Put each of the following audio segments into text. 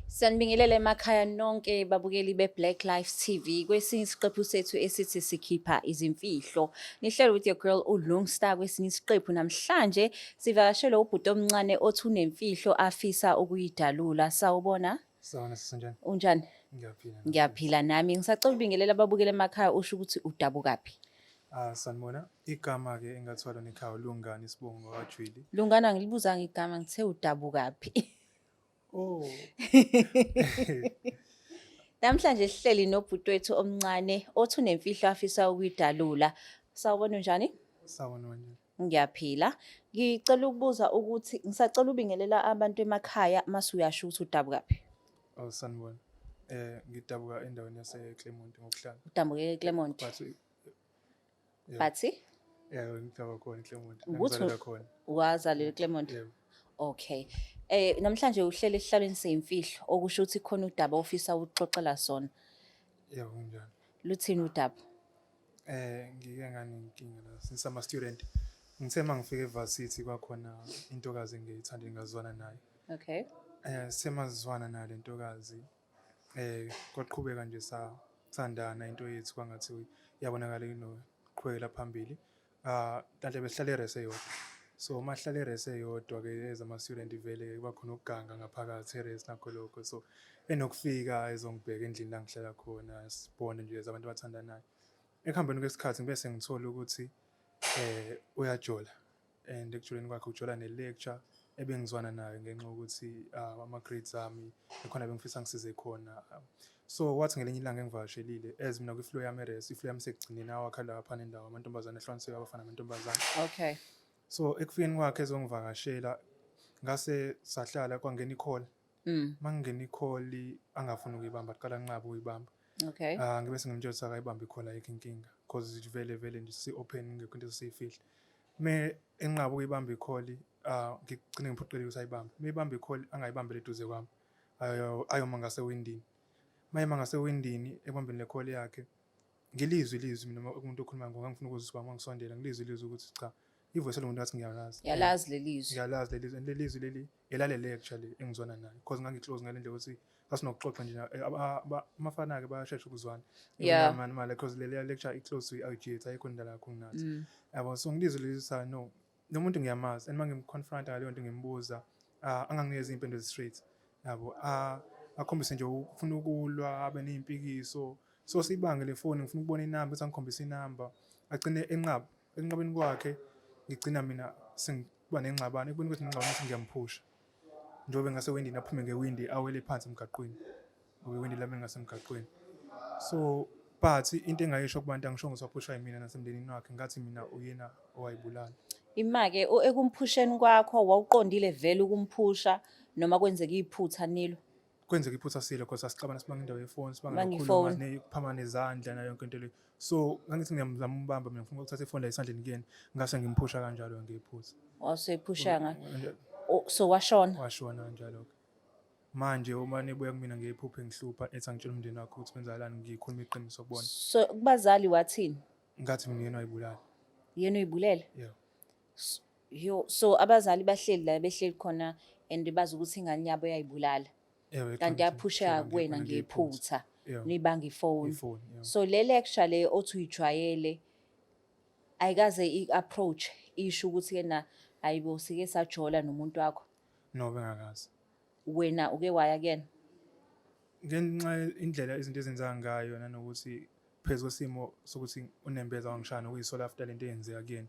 Sanibingelele emakhaya nonke babukeli be-Blaqlife TV. Kwesinye isiqephu sethu esithi sikhipha izimfihlo. Nihlelo with your girl uLungstar kwesinye isiqephu namhlanje sivakashele ubhuti omncane othi unemfihlo afisa ukuyidalula. Sawubona? Sawona sisenjani? Unjani? Ngiyaphila. Ngiyaphila nami. Ngisacela ubingelela ababukeli emakhaya usho ukuthi udabukaphi. Sanibona. Igama ke engathwala nekhaya Lungani isibongo kaJwili. Lungana ngilibuzanga igama ngithe udabukaphi. Oh. Namhlanje sihleli nobhuti wethu omncane othi unemfihlo afisa ukuyidalula. Sawubona unjani? Sawona nje. Ngiyaphila. Ngicela ukubuza ukuthi ngisacela ubingelela abantu emakhaya mase uyasho ukuthi udabukaphi. Oh sanibona. Ngidabuka endaweni yase Clermont ngokuhlala. Udabuke eClermont. Bathi? Ngidabuka khona eClermont. Ngizalelwa khona. Wazalelwa eClermont. Yebo. Okay. Namhlanje uhlele esihlalweni semfihlo okusho ukuthi khona udaba ofisa ukuxoxela sona. Yebo kunjani. Luthini udaba? Ngike nganenkinga la since ama student. Ngithe mangifika eVarsity kwakhona intokazi engiyithanda ngazwana naye. Okay. Semazwana nayo lentokazi. Kwaqhubeka nje sathandana into yethu kwangathi yabonakala inoqhubekela phambili. Kanti besihlale erese yodwa. So mahlale erese yodwa ke ezama student vele bakhona ukuganga ngaphakathi erese nakho lokho. So enokufika ezongibheka endlini la ngihlala khona sibone nje abantu abathandanayo. Ekuhambeni kwesikhathi ngibe sengithola ukuthi uyajola and ekujoleni kwakhe ujola ne-lecture ebengizwana nayo ngenxa yokuthi ama-grades ami ekhona bengifisa ngisize khona. So wathi ngelinye ilanga engivakashelile as mina kwi-flow yami erese iflow yami sekugcineni awakhala lapha nendawo amantombazane ehlukaniswe abafana namantombazane. Okay. So ekufikeni kwakhe ezongivakashela ngase sahlala kwangena i-call. Mangena i-call angafuni ukuyibamba aqala nqaba ukuyibamba. Okay. Ngibe sengimtshela ukuthi akayibambe i-call ayikho inkinga because vele nje si-open ngekho into esiyifihle. Me enqaba ukuyibamba i-call ngigcine ngiphoqelekile ukuthi ayibambe. Mayibamba i-call angayibambele eduze kwami. Ayoma ngasewindini. Mayema ngasewindini ebambeni le-call yakhe. Ngilizwi mina umuntu okhuluma ngangifuna ukuzizwa mangisondela ngilizwi ukuthi cha ivoice lo muntu athi ngiyalazi. Yalazi lelizwi. Ngiyalazi lelizwi and lelizwi leli elale lecture le engizwana nayo because ngangiclose ngale ndlela ukuthi asinokuxoxa nje abafana ke bayashesha ukuzwana. Yeah. Manje because le lecture i-close to-IGH ayikho indlela yakho nginathi. Yabo so ngilizwi lelisa no muntu ngiyamazi and mangimconfront ngaleyo nto ngimbuza anganginikeza impendulo straight. Yabo akhombise nje ufuna ukulwa abe nezimpikiso. So sibange le phone ngifuna ukubona inamba ukuthi angikhombise inamba agcine enqabeni kwakhe ngigcina mina sengiba nengxabano ekubona ukuthi ngingxabano ukuthi ngiyamphusha njengoba ngasewindini aphume ngewindi awele phansi emgaqweni ngoba iwindi lami ngasemgaqweni. So but into engayisho kubantu angisho ukuthi waphusha yimina nasemndenini wakhe ngathi mina uyena owayibulala. Imake ekumphusheni kwakho wawuqondile vele ukumphusha noma kwenzeka iphutha nilo. Kwenzeka iphutha silo because asixabana sibanga indawo yefoni sibanga ukukhuluma nephama nezandla nayo yonke into le. So ngangithi ngiyamzama umbamba mina ngifuna ukuthatha ifoni la esandleni kuyena ngase ngimphusha kanjalo ngephutha. Wasephushanga. So washona. Washona kanjalo. Manje uma nebuya kumina ngephupho engihlupha ethi angitshela umndeni wakhe ukuthi kwenzakalani ngikhuluma iqiniso kubona. So kubazali wathini? Ngathi mina yena wayibulala. Yena uyibulele? Yeah. So abazali bahleli la behleli khona and bazi ukuthi ingane yabo yayibulala. Kanti yaphusha kuwena ngephutha nibanga ifoni. So le lecture le othi uyijwayele ayikaze i-approach isho ukuthi kena ayibo sike sajola nomuntu wakho. No bengakazi. Wena uke waya kuyena? Ngenxa indlela izinto ezenzeka ngayo nanokuthi phezulu kwesimo sokuthi unembeza wangishana ukuyisola after lento eyenzeka kuyena.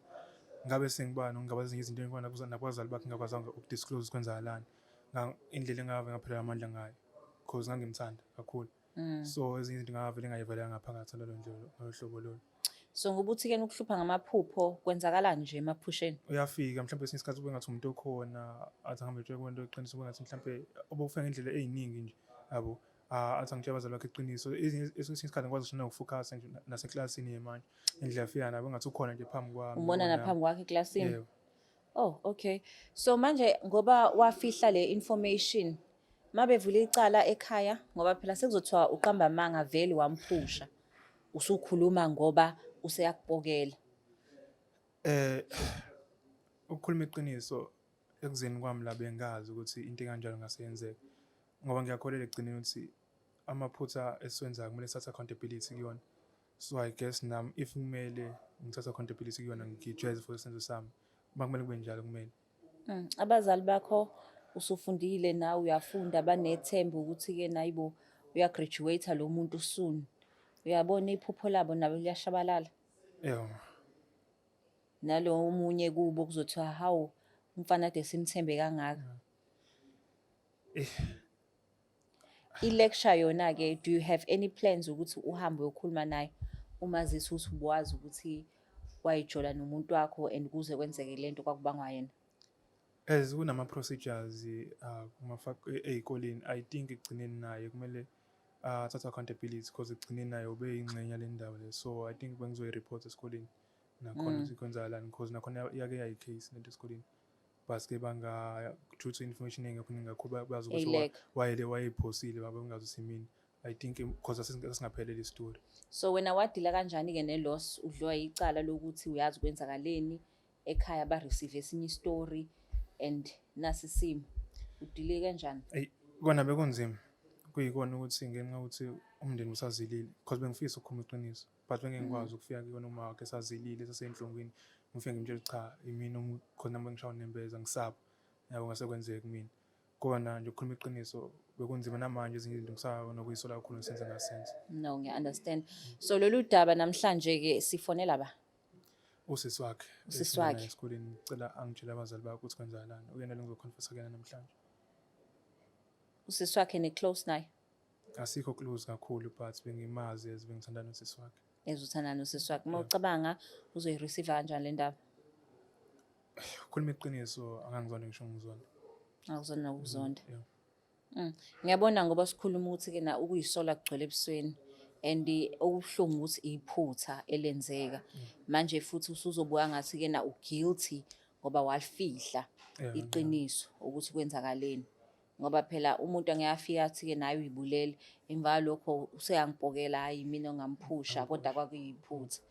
Ngabe sengibani ngingabazi izinto engikwana nabazali bakhe ngakwazanga ukudisclose kwenzakalani. Indlela engave ngaphelela amandla ngayo because ngangimthanda kakhulu. So ezinye izinto ngavele ngayivalela ngaphakathi lolo ndlela ngohlobo lolo. So ngoba uthi kena ukuhlupha ngamaphupho kwenzakalani nje emaphusheni? Uyafika mhlawumbe esinye isikhathi ube ngathi umuntu okhona athi ngihambe nje kwento eqiniso ube ngathi mhlawumbe obufika ngendlela eziningi nje yabo athi ngitshela abazali bakhe iqiniso esinye isikhathi ngikwazi ukushona ukufocus nje naseklasini yemanje indlela afika nabo ngathi ukhona nje phambi kwami. Umbona naphambi kwakhe eklasini? Oh okay. So manje ngoba wafihla le information mabevule icala ekhaya ngoba phela sekuzothiwa uqamba amanga vele wamphusha usukhuluma ngoba useyakubokela. Ukukhuluma iqiniso ekuzeni kwami la bengazi ukuthi into kanjalo ngase yenzeka ngoba ngiyakholelwa ekugcineni ukuthi amaphutha esiwenzayo kumele sithathe accountability kuyona. So I guess nami if kumele ngithathe accountability kuyona ngijudge for isenzo sami, kumele kube njalo kumele. Abazali bakho usufundile nawe uyafunda banethemba ukuthi-ke nayibo uyagraduate lo muntu soon. Uyabona iphupho labo nabo liyashabalala. Nalo omunye kubo kuzothiwa hawu umfana ade simthembe kangaka. I-lecture yona-ke, do you have any plans ukuthi uhambe uyokhuluma naye umazisi ukuthi ubuwazi ukuthi wayijola nomuntu wakho and kuze kwenzeke lento kwakubangwa yena? As kunama-procedures ey'koleni, I think ekugcineni naye kumele thatha accountability because ekugcineni naye ube yingxenye yale ndaba le. So I think bengizoyi-report esikoleni nakhona ukuthi kwenzakalani because nakhona yake yayi-case lento esikoleni. Base-ke due to information engekho kakhulu bazi ukuthi wayeyiphosile babengazi ukuthi yimini. I think because asingaphelele isitori. So wena wadila kanjani-ke ne-loss udliwa yicala lokuthi uyazi kwenzakaleni ekhaya ba-receive esinye istory and nasi simo udile kanjani? Kona bekunzima kuyikona ukuthi ngenxa ukuthi umndeni usazilile because bengifisa ukukhuluma iqiniso but bengengikwazi ukufika kuyona uma wakhe esazilile esasendlongweni ngifike ngimtshela cha yimina khona nami ngishawa nembeza ngisaba yabo ngase kwenzeke kumina. Kona nje ukukhuluma iqiniso bekunzima namanje ezinye izinto ngisabona kuyisola kakhulu ngisenze ngasense. No, ngiya-understand. So lolu daba namhlanje-ke sifonela ba? Usisi wakhe. Usisi wakhe. Esikoleni ngicela angitshele abazali bakho ukuthi kwenzakalani. Uyena lo ngizoconfessa kuyena namhlanje. Usisi wakhe ne-close naye? Asikho close kakhulu but bengimazi as bengithandana nosisi wakhe. Ezuthandana nosisi wakhe. Uma ucabanga uzoyi-receive kanjani le ndaba? Ukukhuluma iqiniso angangizona ngisho ngizona. Awuzona ukuzonda. Ngiyabona ngoba sikhuluma ukuthi-ke na ukuyisola kugcwele ebusweni and okubuhlungu ukuthi iphutha elenzeka. Manje futhi usuzobuka ngathi-ke na u-guilty ngoba walifihla iqiniso ukuthi kwenzakaleni. Ngoba phela umuntu angeyafika athi-ke naye uyibulele emva lokho useyangipokela hayi mina ongamphusha kodwa kwakuyiphutha.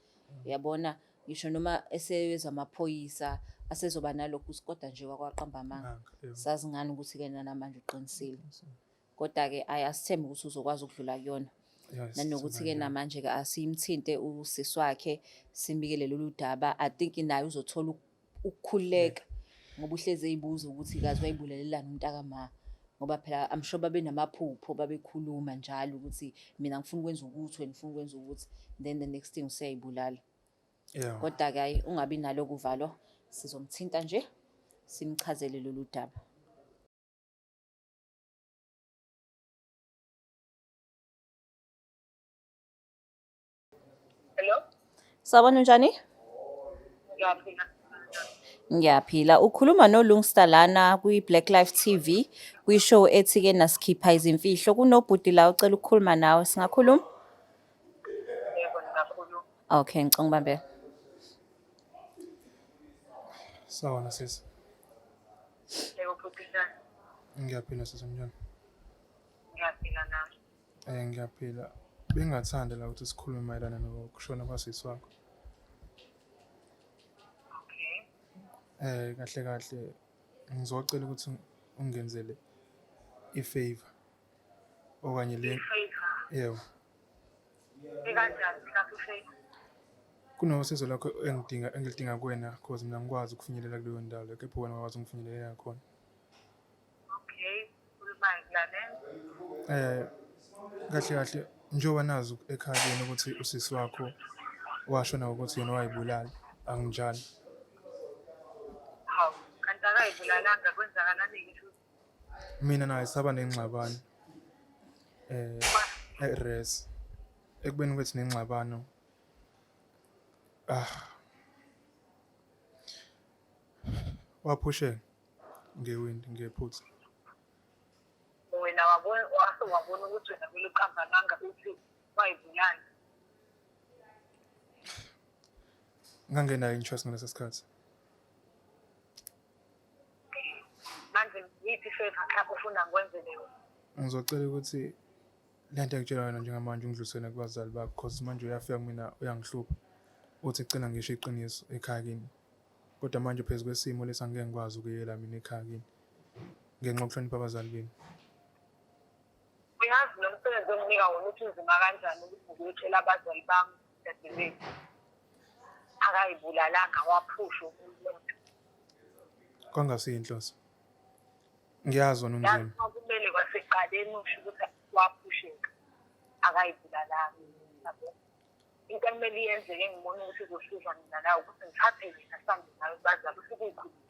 Uyabona ngisho noma eseyeza amaphoyisa asezoba nalokhu kodwa nje kwakwaqamba amanga. Sazi ngani ukuthi-ke namanje uqinisile. Kodwa-ke asithembe ukuthi uzokwazi ukudlula kuyona. Nanokuthi-ke namanje-ke asimthinte usisi wakhe simbikele lolu daba. I think naye uzothola ukukhululeka ngoba uhlezi eyibuza ukuthi kazi wayibulelelani umntakama. Ngoba phela I'm sure babe namaphupho babekhuluma njalo ukuthi mina ngifuna ukwenza ukuthi wena ufuna ukwenza ukuthi then the next thing useyibulala. Kodwa-ke hayi ungabi nalo kuvalo sizomthinta nje simchazele lolu daba. Hello? Sawubona njani? Ngiyaphila. Ngiyaphila. Ukhuluma noLungsta lana kwi-Blaqlife TV kwi-show ethi-ke naSikhipha Izimfihlo. Kunobhuti la ucela ukukhuluma nawe, singakhuluma? Yebo, ngingakhuluma. Okay, ngicela ngibambe. Sawona sisi. Yebo futhi njani? Ngiyaphila sisi njani? Ngiyaphila nami. Ngiyaphila. Bengingathanda la ukuthi sikhulume mayelana nokushona kwasisi wakho. Okay. Kahle ngizocela ukuthi ungenzele i-favor okanye le. I-favor? Yebo. Ikanjani i-favor? Kunosizo lakho engilidinga kuwena because mina ngikwazi ukufinyelela kuleyo ndawo kepha wena wakwazi ungifinyelela khona. Okay. Khulumayo nglalela. Kahle njengoba nazi ekhaya ukuthi usisi wakho washona ukuthi yena wayibulala anginjalo. Hawu, kanti akayibulalanga kwenzakalani ngisho? Mina naye saba nengxabano res ekubeni kwethi nengxabano waphushe ngewindi ngephutha. Wena wabona ukuthi wena kumele uqambalanga uthi wayibulala. Ngangenayo interest ngaleso sikhathi. Manje yithi favor mhlawumbe ufuna ngikwenzele yona? Ngizocela ukuthi lento engitshela wena njengamanje ungidlulisele kubazali bakho because manje uyafika kumina uyangihlupha uthi cela ngisho iqiniso ekhaya kini. Kodwa manje phezulu kwesimo lesangeke ngikwazi ukuyela mina ekhaya kini ngenxa yokuhlonipha abazali beni. Uyazi nomsebenzi onginika wona ukuthi unzima kanjani ukuthi ngiyotshela abazali bami dadewethu akayibulalanga waphusha umuntu. Kwangasiyinhloso. Ngiyazi wona unzima. Yazi kumele kwaseqaleni usho ukuthi waphusheka akayibulalanga. Yabo. Into ekumele iyenzeke ngibona ukuthi izohluza mina nawe ukuthi ngithathe mina sande nawe bazali usuke uyikhulile.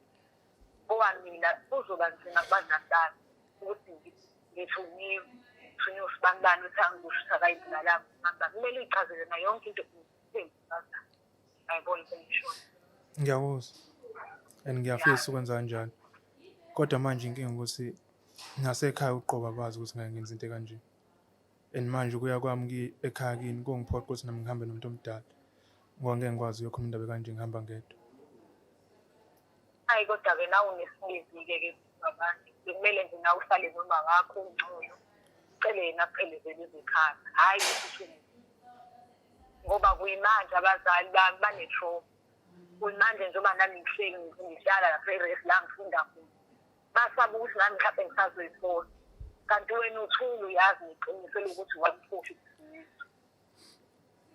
Owamina uzoba nzima kubazali ukuthi ngithunywe usibambane uthi angizosho akayibulalanga. Manje kumele ichazele na yonke into engibazali. Ayibona sengisho. Ngiyakuzwa. And ngiyafisa ukwenza kanjalo. Kodwa manje inkinga ukuthi nasekhaya uqoba bazi ukuthi ngeke ngenze into kanje. And manje ukuya kwami ekhaya kini kungiphoqa ukuthi nami ngihambe nomuntu omdala. Ngoba ngeke ngikwazi ukukhuluma indaba kanje ngihamba ngedwa. Hayi kodwa ke nawe unesibizike abantu. Kumele nje nawe uhlale noma ngakho ungcono. Cele yena aphelezele izikhaya. Hayi ukuthi ngoba kuyimanje abazali bami banetrauma. Kuyimanje njengoba nami ngihleli ngihlala lapha eRest la ngifunda khona. Basaba ukuthi nami mhlawumbe ngisazoyithola. Kanti wena uthula uyazi ngiqinisele ukuthi wakuphusha isizwe.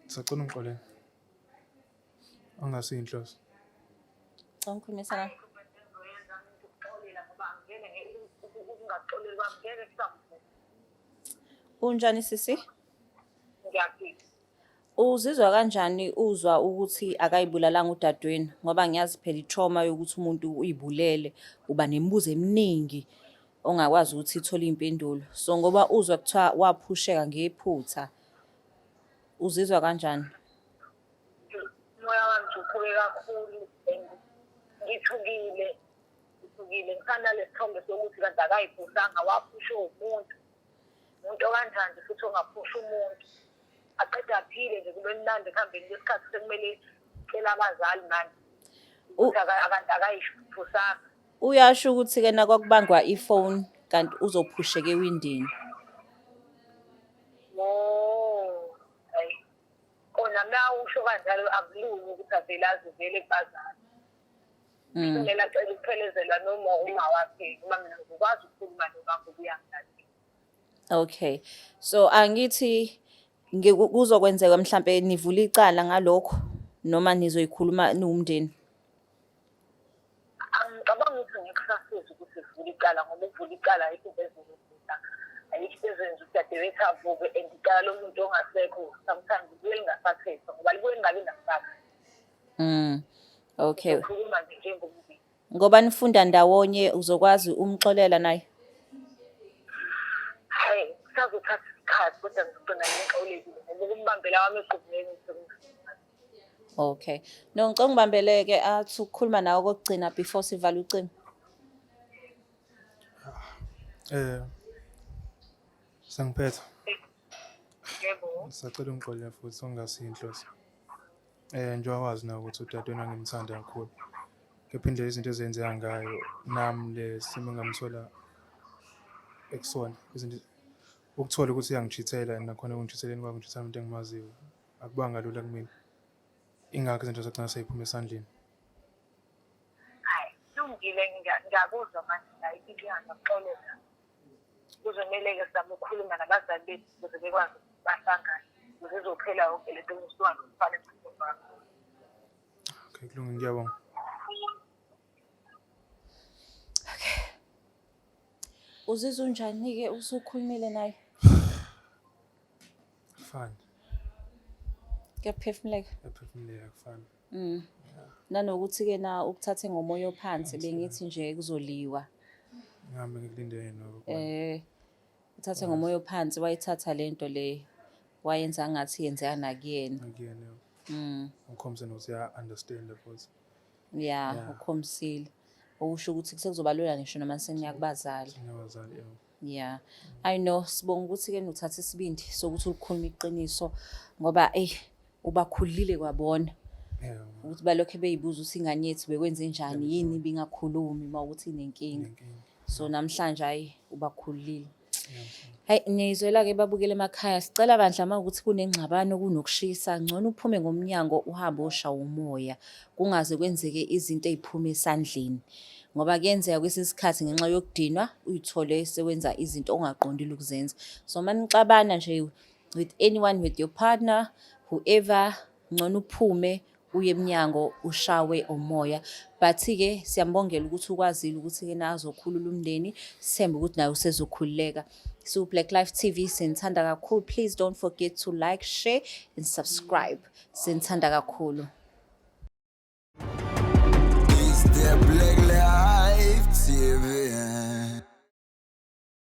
Sacela ungixolele. Angasiyinhloso. Ngikhulumisana. Unjani sisi? Ngiyaphila. Uzizwa kanjani uzwa ukuthi akayibulalanga udadewenu ngoba ngiyazi phela itrauma yokuthi umuntu uyibulele uba nemibuzo eminingi ongakwazi ukuthi ithole impendulo. So ngoba uzwa kuthiwa waphusheka ngephutha uzizwa kanjani? Moya wami ukhule kakhulu ngithukile ngisana lesithombe sokuthi kanti akayiphusanga waphusha umuntu kanjani futhi ongaphusha umuntu aqeda aphile nje kube mnandi ekuhambeni kwesikhathi sekumele cela abazali manje ukuthi akayiphusanga. Uyasho ukuthi ke nakwakubangwa ifone kanti uzophusheka ewindini. Hayi kona nawe usho kanjalo akulungi ukuthi avele azivele kubazali. Kumele acela ukuphelezelwa noma uma wakhe uma mina ngikwazi ukukhuluma noma ngokuya ngathi. Okay. So angithi kuzokwenzeka mhlambe nivula icala ngalokho noma nizoyikhuluma niwumndeni. Angicabanga ukuthi ngikusasiza ukuthi sivule icala ngoba ukuvula icala ayikho bezokuzisa. Ayikho bezenza ukuthi dadewethu avuke endicala lo muntu ongasekho sometimes kuye ngasathethwa ngoba libuye ngabe ngasakho. Okay. Ukhuluma nje njengomndeni. Ngoba nifunda ndawonye uzokwazi umxolela naye. Hayi sazothatha isikhathi kodwa ngicela ngixolekile ngoba ukumbambela wami eqhubeni ngisebenza. Okay. No ngicela ngibambeleke athi ukukhuluma nawe kokugcina before sivala ucingo. Sangiphetha. Yebo. Sacela ungixolele futhi ongasiyinhloso. Njengoba wazi na ukuthi udadewenu angimthanda kakhulu. Kepha indlela izinto ezenzeka ngayo nami lesimo engamthola ekusona izinto ukuthola ukuthi uyangichithela nakhona ungithitheleni kwangithithela umuntu engimaziyo akubanga lula kumina. Ingakho izinto zogcina seyiphuma esandleni. Hayi lungile ngiyakuzwa manje la inkinga ngixolela. Kuzomele-ke sizame ukukhuluma nabazali bethu ukuze bekwazi bahlangane ukuze izophela yonke le nto ngisuka ngifane ngizofana. Okay kulungile ngiyabonga. Uzizwa unjani-ke usukhulumile naye? Kufani. Kuyaphefumuleka? Kuyaphefumuleka kufani. Nanokuthi-ke na ukuthathe ngomoya ophansi bengithi nje kuzoliwa. Ngihambe ngikulindele noko. Uthathe ngomoya ophansi wayithatha lento le wayenza ngathi yenzeka nakuyena. Nakuyena. Ukhombise nokuthi understand futhi. Yeah, ukhombisile. Okusho ukuthi sekuzoba lula ngisho noma seniyakubazali. Ngiyabazali. Yeah. I know sibonga ukuthi-ke nuthatha isibindi sokuthi ukhuluma iqiniso ngoba ubakhulile kwabona. Ukuthi balokho beyibuza ukuthi ingane yethu bekwenze njani yini bingakhulumi mawukuthi inenkinga. So namhlanje hayi ubakhulile. Hayi niyizwela-ke babukele emakhaya sicela bandla mawukuthi kunengxabano kunokushisa ngcono uphume ngomnyango uhambe oshawa umoya kungaze kwenzeke izinto eziphuma esandleni ngoba kuyenzeka kwesinye isikhathi ngenxa yokudinwa uyithole sewenza izinto ongaqondile ukuzenza. So manixabana nje with anyone, with your partner, whoever, ngcono uphume uye emnyango ushawe umoya. But-ke siyambongela ukuthi ukwazile ukuthi-ke naye azokhulula umndeni, sithembe ukuthi naye usezokhululeka. So Blaqlife TV sinithanda kakhulu. Please don't forget to like, share and subscribe. Sinithanda kakhulu. It's the Blaqlife TV.